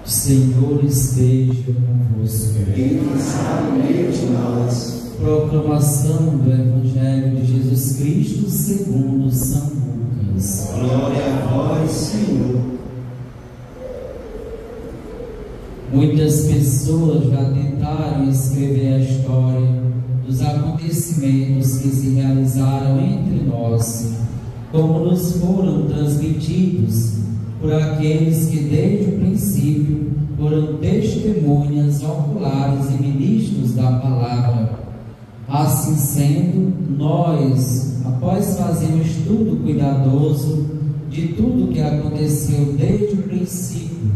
O Senhor esteja convosco. E está no meio de nós. Proclamação do Evangelho de Jesus Cristo segundo São Lucas. Glória a vós, Senhor. Muitas pessoas já tentaram escrever a história dos acontecimentos que se realizaram entre nós, como nos foram transmitidos por aqueles que desde o princípio foram testemunhas oculares e ministros da palavra. Assim sendo, nós, após fazer um estudo cuidadoso de tudo o que aconteceu desde o princípio,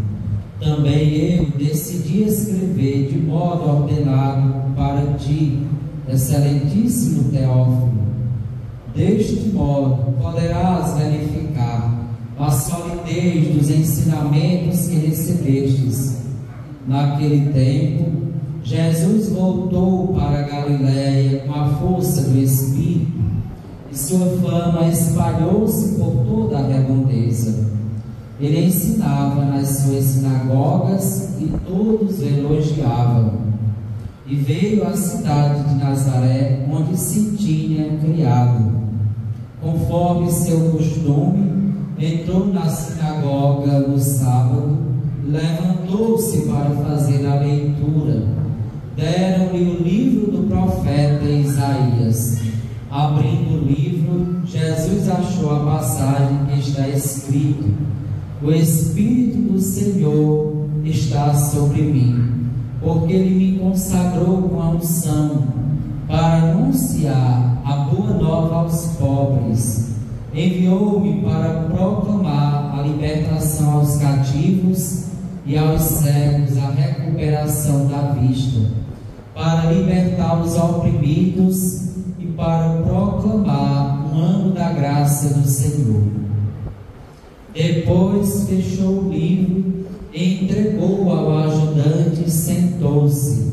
também eu decidi escrever de modo ordenado para ti, excelentíssimo Teófilo. Deste modo poderás verificar a solidez dos ensinamentos que recebestes. Naquele tempo, Jesus voltou para a Galiléia com a força do Espírito, e sua fama espalhou-se por toda a redondeza. Ele ensinava nas suas sinagogas e todos o elogiavam. E veio à cidade de Nazaré, onde se tinha criado. Conforme seu costume, entrou na sinagoga no sábado, levantou-se para fazer a leitura. Deram-lhe o livro do profeta Isaías. Abrindo o livro, Jesus achou a passagem que está escrito: O Espírito do Senhor está sobre mim, porque Ele me consagrou com a unção para anunciar a boa nova aos pobres. Enviou-me para proclamar a libertação aos cativos e aos cegos a recuperação da vista, para libertar os oprimidos e para proclamar um ano da graça do Senhor. Depois fechou o livro, entregou ao ajudante e sentou-se.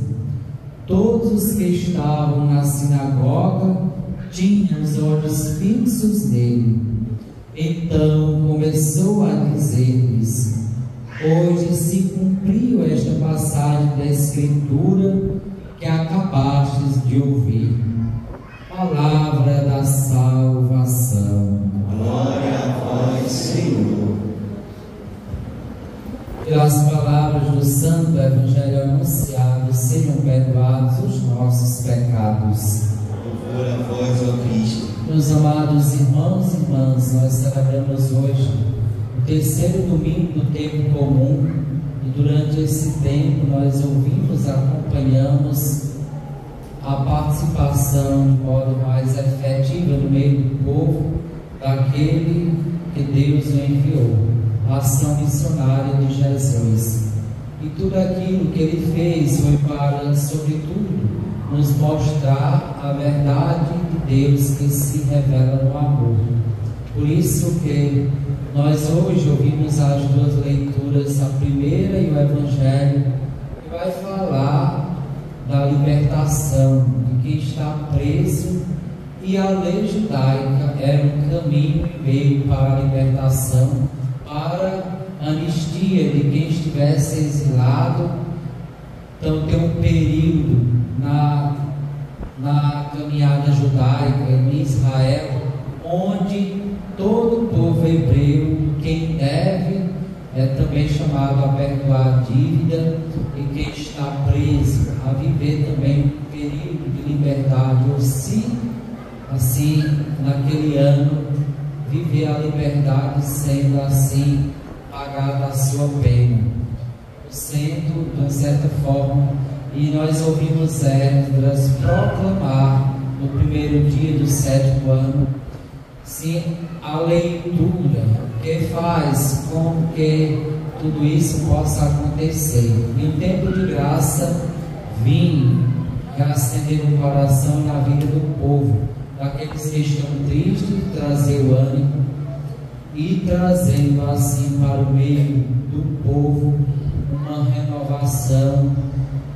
Todos os que estavam na sinagoga tinham os olhos fixos nele. Então começou a dizer-lhes: Hoje se cumpriu esta passagem da Escritura que acabastes de ouvir. Palavra da salvação. Glória a vós, Senhor. Pelas palavras do Santo Evangelho anunciado, sejam perdoados os nossos pecados. Louvor a vós, ó Cristo. Meus amados irmãos e irmãs, nós celebramos hoje o terceiro domingo do tempo comum, e durante esse tempo nós ouvimos, acompanhamos a participação de modo mais efetiva no meio do povo daquele que Deus o enviou, a ação missionária de Jesus. E tudo aquilo que ele fez foi para, sobretudo, nos mostrar a verdade de Deus que se revela no amor. Por isso que nós hoje ouvimos as duas leituras, a primeira e o Evangelho, que vai falar da libertação de quem está preso, e a lei judaica era um caminho e meio para a libertação, para a anistia de quem estivesse exilado. Então tem um período na caminhada judaica em Israel, onde todo o povo hebreu, quem deve, é também chamado a perdoar a dívida, e quem está preso a viver também um período de liberdade, ou se assim, naquele ano, viver a liberdade, sendo assim pagada a sua pena, sendo, de uma certa forma. E nós ouvimos Esdras proclamar no primeiro dia do sétimo ano, sim, a leitura que faz com que tudo isso possa acontecer. E um tempo de graça vinha reacender no coração e na vida do povo, daqueles que estão tristes, trazer o ânimo, e trazendo assim para o meio do povo uma renovação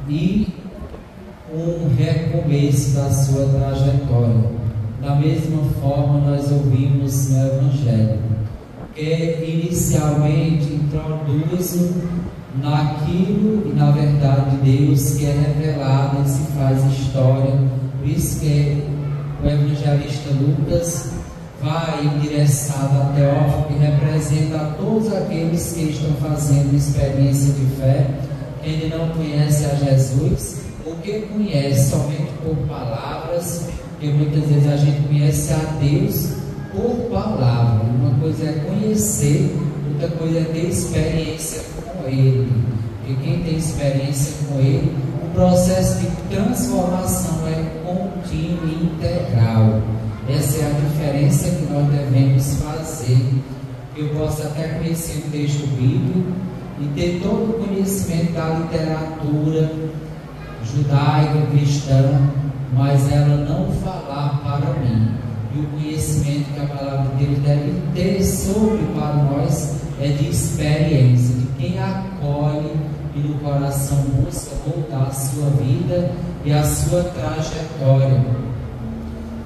e um recomeço da sua trajetória. Da mesma forma, nós ouvimos no Evangelho que inicialmente introduz naquilo e na verdade de Deus que é revelada e se faz história. Por isso que o evangelista Lucas vai endereçado a Teófilo, que representa todos aqueles que estão fazendo experiência de fé, que ainda não conhece a Jesus, ou que conhece somente por palavras, porque muitas vezes a gente conhece a Deus por palavra. Uma coisa é conhecer, outra coisa é ter experiência com Ele. E quem tem experiência com Ele, o processo de transformação é contínuo e integral. Essa é a diferença que nós devemos fazer. Eu posso até conhecer o texto bíblico e ter todo o conhecimento da literatura judaica, cristã, mas ela não falar para mim. E o conhecimento que a palavra de Deus deve ter sobre para nós é de experiência, de quem acolhe e no coração busca voltar a sua vida e a sua trajetória.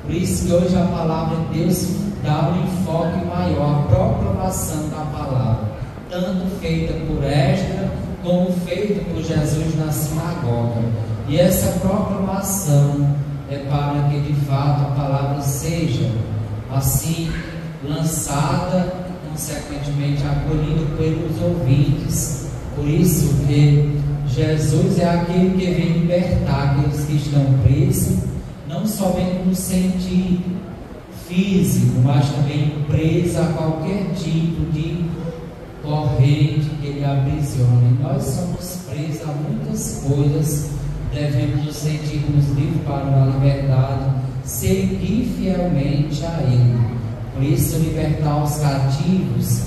Por isso que hoje a palavra de Deus dá um enfoque maior, a proclamação da palavra, tanto feita por Esdras como feita por Jesus na sinagoga. E essa proclamação é para que de fato a palavra seja assim lançada e consequentemente acolhida pelos ouvintes. Por isso que Jesus é aquele que vem libertar aqueles que estão presos, não somente no sentido físico, mas também preso a qualquer tipo de corrente que ele aprisiona. E nós somos presos a muitas coisas, devemos nos sentirmos livres para a liberdade, seguir fielmente a Ele. Por isso, libertar os cativos,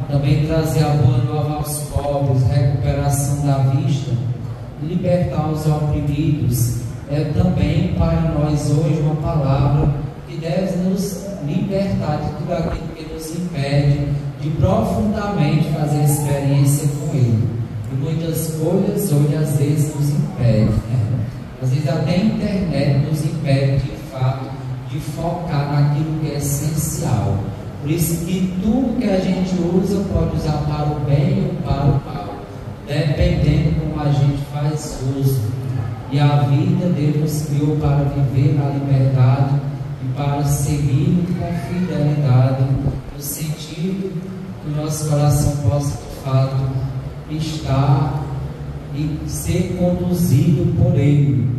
também trazer a boa nova aos pobres, recuperação da vista, libertar os oprimidos, é também para nós hoje uma palavra que deve nos libertar de tudo aquilo que nos impede de profundamente fazer experiência com Ele. E muitas coisas hoje às vezes nos impedem, às vezes até a internet nos impede de fato de focar naquilo que é essencial. Por isso que tudo que a gente usa pode usar para o bem ou para o mal, dependendo como a gente faz uso. E a vida Deus nos criou para viver na liberdade e para seguir com fidelidade, no sentido que o nosso coração possa de fato estar e ser conduzido por Ele.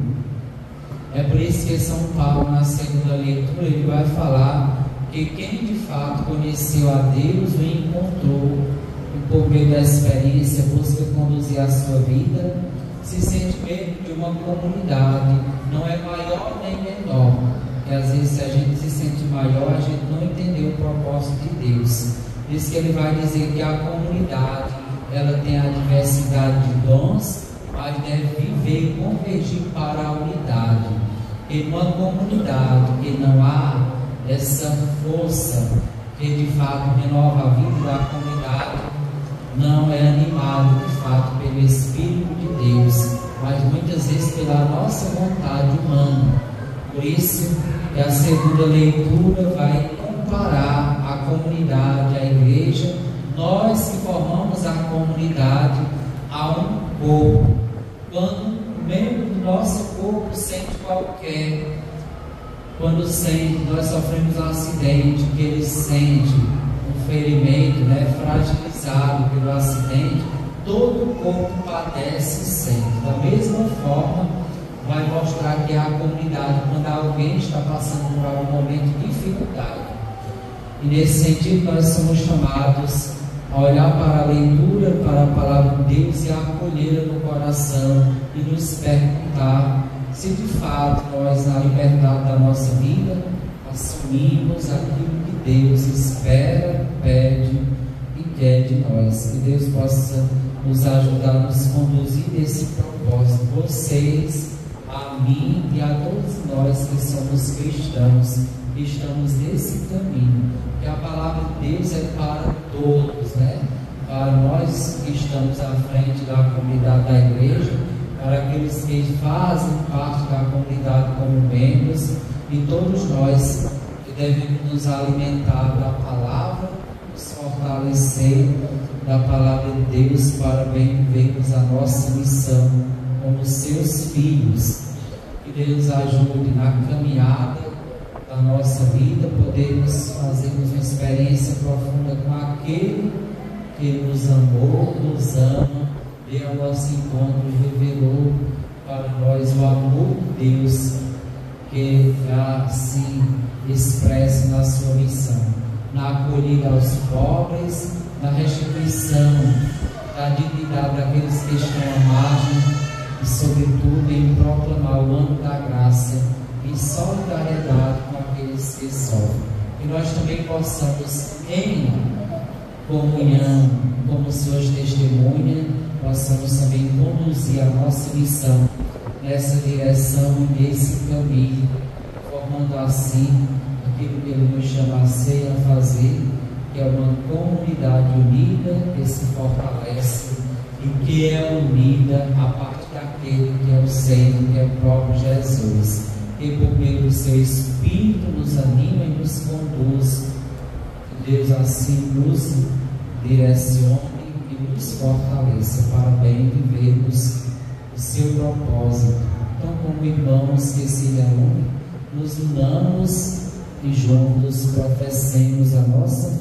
É por isso que São Paulo, na segunda leitura, ele vai falar que quem de fato conheceu a Deus o encontrou, e por meio da experiência busca conduzir a sua vida, se sente meio de uma comunidade, não é maior nem menor, porque às vezes se a gente se sente maior, a gente não entendeu o propósito de Deus. Por isso que ele vai dizer que a comunidade, ela tem a diversidade de dons, mas deve viver e convergir para a unidade. E numa comunidade que não há essa força que de fato renova a vida da comunidade, não é animado de fato pelo Espírito de Deus, mas muitas vezes pela nossa vontade humana. Por isso que a segunda leitura vai comparar a comunidade, a igreja, nós que formamos a comunidade, a um corpo. Quando um membro do nosso corpo sente quando nós sofremos um acidente, que ele sente um ferimento, fragilizado pelo acidente, todo o corpo padece e sente. Da mesma forma, vai mostrar que a comunidade, quando alguém está passando por algum momento de dificuldade. E nesse sentido, nós somos chamados a olhar para a leitura, para a palavra de Deus e a acolhê-la no coração e nos perguntar se de fato nós, na liberdade da nossa vida, assumimos aquilo que Deus espera, pede e quer de nós. Que Deus possa nos ajudar a nos conduzir nesse propósito, vocês, a mim e a todos nós que somos cristãos, que estamos nesse caminho. Que a palavra de Deus é para todos, para nós que estamos à frente da comunidade da igreja, para aqueles que fazem parte da comunidade como membros, e todos nós que devemos nos alimentar da palavra nos fortalecer da palavra de Deus para bem vivermos a nossa missão como seus filhos. Que Deus ajude na caminhada da nossa vida, podermos fazermos uma experiência profunda com aquele que nos amou, nos ama, veio ao nosso encontro e revelou para nós o amor de Deus, que já se expressa na sua missão, na acolhida aos pobres, na restituição da dignidade daqueles que estão à margem e, sobretudo, em proclamar o ano da graça e solidariedade com aqueles que sofrem. Que nós também possamos, em comunhão, como suas testemunhas, possamos também conduzir a nossa missão nessa direção e nesse caminho, formando assim aquilo que Ele nos chama a ser, a fazer, que é uma comunidade unida que se fortalece e que é unida a partir daquele que é o Senhor, que é o próprio Jesus, que por meio do seu Espírito nos anima e nos conduz. Que Deus assim nos direcione e nos fortaleça para bem vivermos o seu propósito. Então, como irmãos que se reúnem, nos unamos e juntos professemos a nossa